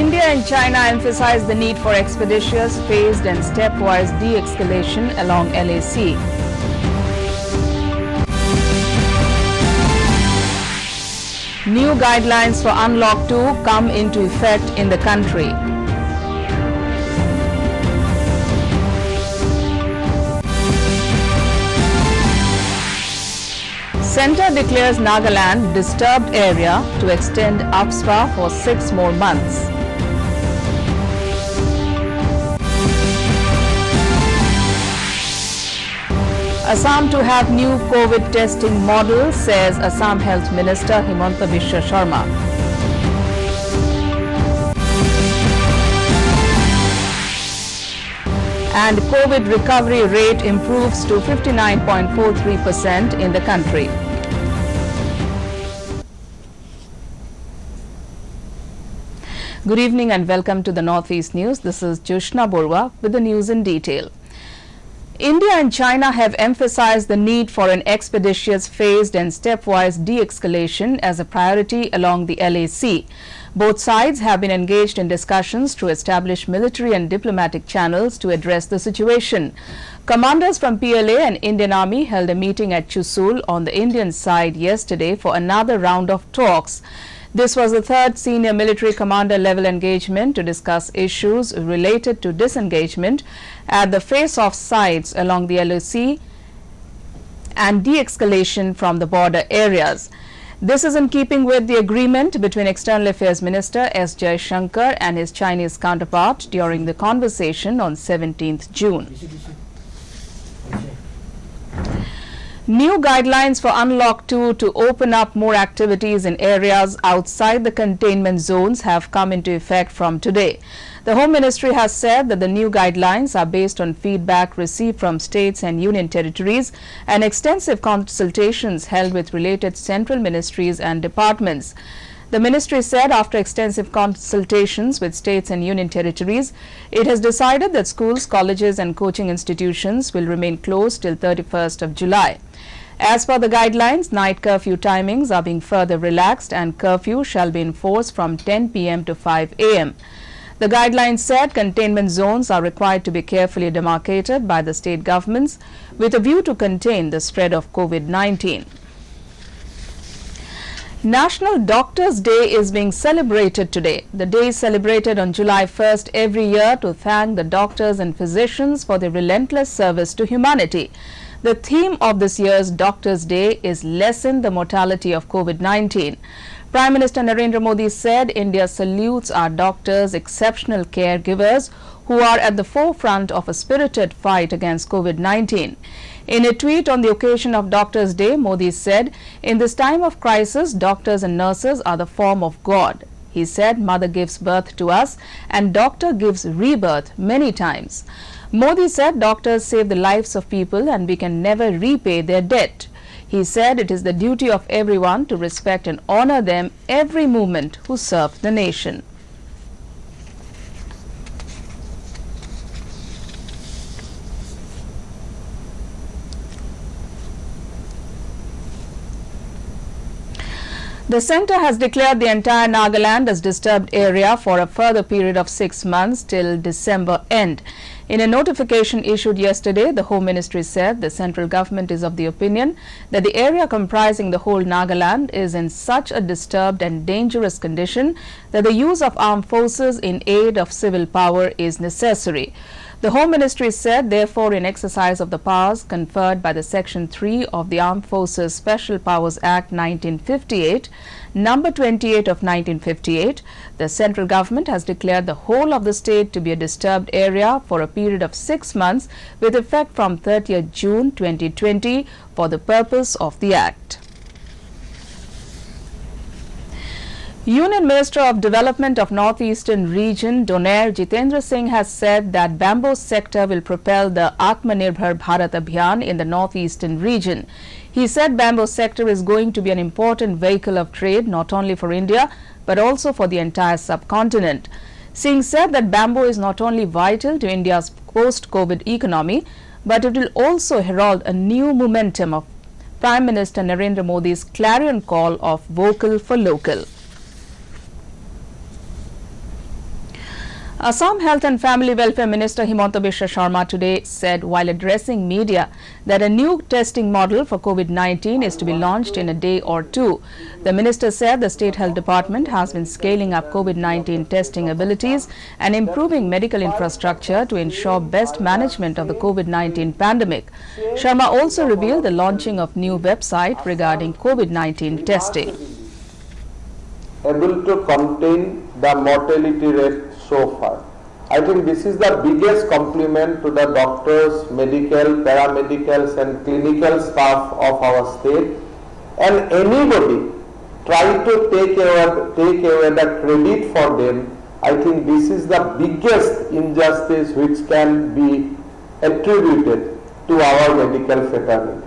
India and China emphasize the need for expeditious, phased and stepwise de-escalation along LAC. New guidelines for Unlock 2 come into effect in the country. Centre declares Nagaland disturbed area to extend APSPA for 6 more months. Assam to have new COVID testing model, says Assam Health Minister Himanta Biswa Sharma. And COVID recovery rate improves to 59.43% in the country. Good evening and welcome to the Northeast News. This is Joshna Borwa with the news in detail. India and China have emphasized the need for an expeditious, phased and stepwise de-escalation as a priority along the LAC. Both sides have been engaged in discussions to establish military and diplomatic channels to address the situation. Commanders from PLA and Indian Army held a meeting at Chushul on the Indian side yesterday for another round of talks. This was the third senior military commander level engagement to discuss issues related to disengagement at the face-off sites along the LAC and de-escalation from the border areas. This is in keeping with the agreement between External Affairs Minister S. Jaishankar and his Chinese counterpart during the conversation on 17th June. New guidelines for Unlock 2 to open up more activities in areas outside the containment zones have come into effect from today. The Home Ministry has said that the new guidelines are based on feedback received from states and union territories and extensive consultations held with related central ministries and departments. The ministry said after extensive consultations with states and union territories, it has decided that schools, colleges and coaching institutions will remain closed till 31st of July. As per the guidelines, night curfew timings are being further relaxed and curfew shall be enforced from 10 p.m. to 5 a.m. The guidelines said containment zones are required to be carefully demarcated by the state governments with a view to contain the spread of COVID-19. National Doctors' Day is being celebrated today. The day is celebrated on July 1st every year to thank the doctors and physicians for their relentless service to humanity. The theme of this year's Doctors' Day is Lessen the Mortality of COVID-19. Prime Minister Narendra Modi said India salutes our doctors, exceptional caregivers who are at the forefront of a spirited fight against COVID-19. In a tweet on the occasion of Doctors' Day, Modi said, "In this time of crisis, doctors and nurses are the form of God." He said, "Mother gives birth to us and doctor gives rebirth many times." Modi said doctors save the lives of people and we can never repay their debt. He said it is the duty of everyone to respect and honor them every moment who serve the nation. The centre has declared the entire Nagaland as disturbed area for a further period of 6 months till December end. In a notification issued yesterday, the Home Ministry said the central government is of the opinion that the area comprising the whole Nagaland is in such a disturbed and dangerous condition that the use of armed forces in aid of civil power is necessary. The Home Ministry said, therefore, in exercise of the powers conferred by the Section 3 of the Armed Forces Special Powers Act 1958, Number 28 of 1958, the central government has declared the whole of the state to be a disturbed area for a period of 6 months with effect from 30th June 2020 for the purpose of the Act. Union Minister of Development of Northeastern Region, Donaire Jitendra Singh, has said that bamboo sector will propel the Atmanirbhar Bharat Abhiyan in the Northeastern region. He said bamboo sector is going to be an important vehicle of trade not only for India but also for the entire subcontinent. Singh said that bamboo is not only vital to India's post-COVID economy but it will also herald a new momentum of Prime Minister Narendra Modi's clarion call of vocal for local. Assam Health and Family Welfare Minister Himanta Biswa Sharma today said while addressing media that a new testing model for COVID-19 is to be launched in a day or two. The minister said the State Health Department has been scaling up COVID-19 testing abilities and improving medical infrastructure to ensure best management of the COVID-19 pandemic. Sharma also revealed the launching of new website regarding COVID-19 testing. Able to contain the mortality rate so far. I think this is the biggest compliment to the doctors, medical, paramedicals and clinical staff of our state, and anybody try to take away the credit for them. I think this is the biggest injustice which can be attributed to our medical fraternity.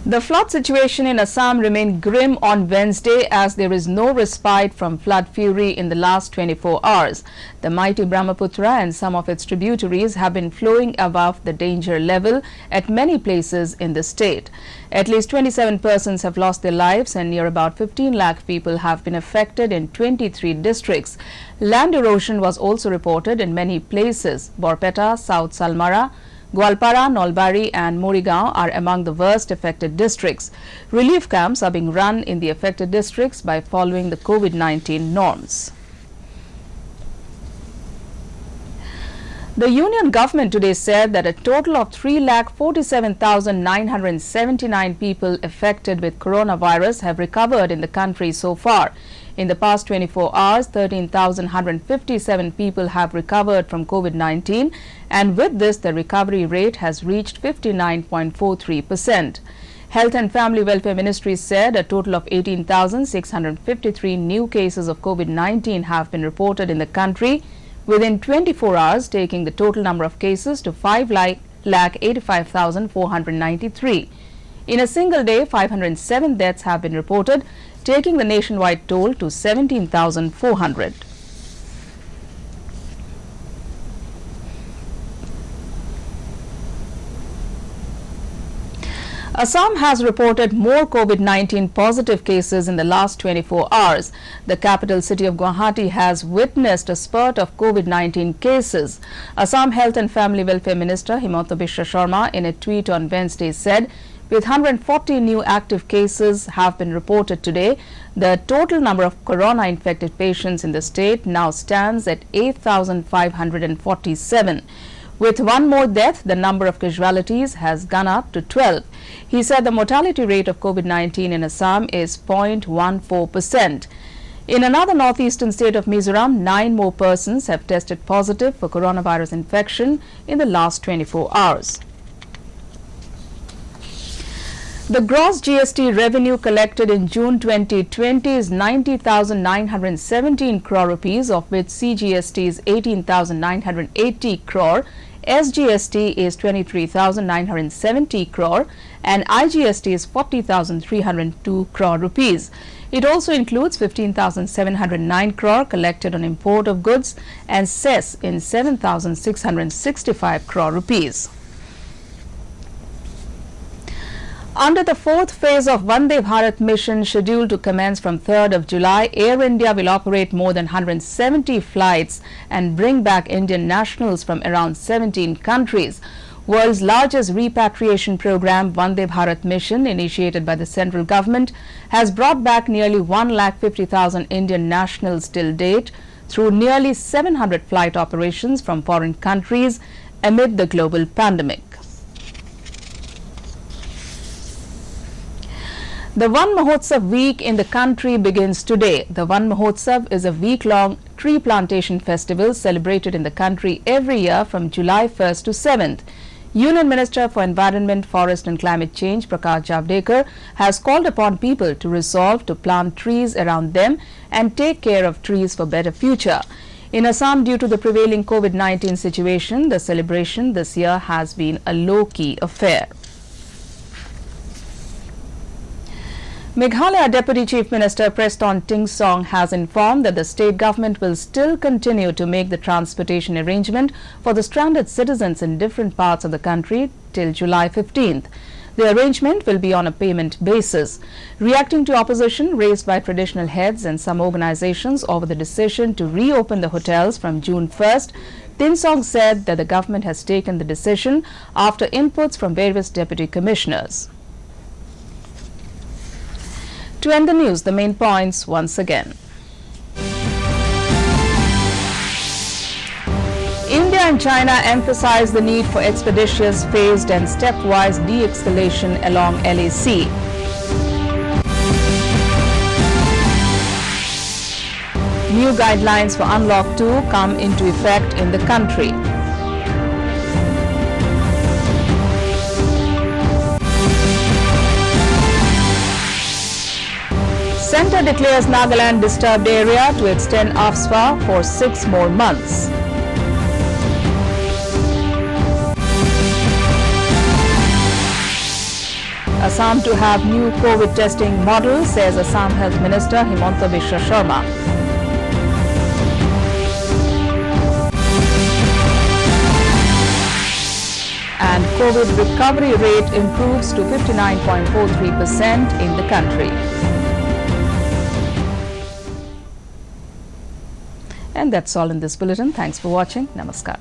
The flood situation in Assam remained grim on Wednesday as there is no respite from flood fury in the last 24 hours. The mighty Brahmaputra and some of its tributaries have been flowing above the danger level at many places in the state. At least 27 persons have lost their lives and near about 15 lakh people have been affected in 23 districts. Land erosion was also reported in many places. Borpeta, South Salmara, Gwalpara, Nolbari and Morigaon are among the worst affected districts. Relief camps are being run in the affected districts by following the COVID-19 norms. The union government today said that a total of 3,47,979 people affected with coronavirus have recovered in the country so far. In the past 24 hours, 13,157 people have recovered from COVID-19, and with this, the recovery rate has reached 59.43%. Health and Family Welfare Ministry said a total of 18,653 new cases of COVID-19 have been reported in the country within 24 hours, taking the total number of cases to 5,85,493. In a single day, 507 deaths have been reported, taking the nationwide toll to 17,400. Assam has reported more COVID-19 positive cases in the last 24 hours. The capital city of Guwahati has witnessed a spurt of COVID-19 cases. Assam Health and Family Welfare Minister Himanta Biswa Sharma in a tweet on Wednesday said, with 140 new active cases have been reported today, the total number of corona-infected patients in the state now stands at 8,547. With one more death, the number of casualties has gone up to 12. He said the mortality rate of COVID-19 in Assam is 0.14%. In another northeastern state of Mizoram, 9 more persons have tested positive for coronavirus infection in the last 24 hours. The gross GST revenue collected in June 2020 is 90,917 crore rupees, of which CGST is 18,980 crore, SGST is 23,970 crore and IGST is 40,302 crore rupees. It also includes 15,709 crore collected on import of goods and cess in 7,665 crore rupees. Under the fourth phase of Vande Bharat mission scheduled to commence from 3rd of July, Air India will operate more than 170 flights and bring back Indian nationals from around 17 countries. World's largest repatriation program, Vande Bharat mission, initiated by the central government, has brought back nearly 150,000 Indian nationals till date through nearly 700 flight operations from foreign countries amid the global pandemic. The Van Mahotsav week in the country begins today. The Van Mahotsav is a week-long tree plantation festival celebrated in the country every year from July 1st to 7th. Union Minister for Environment, Forest and Climate Change, Prakash Javadekar, has called upon people to resolve to plant trees around them and take care of trees for better future. In Assam, due to the prevailing COVID-19 situation, the celebration this year has been a low-key affair. Meghalaya Deputy Chief Minister Preston Tingsong has informed that the state government will still continue to make the transportation arrangement for the stranded citizens in different parts of the country till July 15th. The arrangement will be on a payment basis. Reacting to opposition raised by traditional heads and some organizations over the decision to reopen the hotels from June 1st, Tinsong said that the government has taken the decision after inputs from various deputy commissioners. To end the news, the main points once again. India and China emphasize the need for expeditious, phased and stepwise de-escalation along LAC. New guidelines for Unlock 2 come into effect in the country. Centre declares Nagaland disturbed area to extend AFSPA for 6 more months. Assam to have new COVID testing model, says Assam Health Minister Himanta Biswa Sharma. And COVID recovery rate improves to 59.43% in the country. And that's all in this bulletin. Thanks for watching. Namaskar.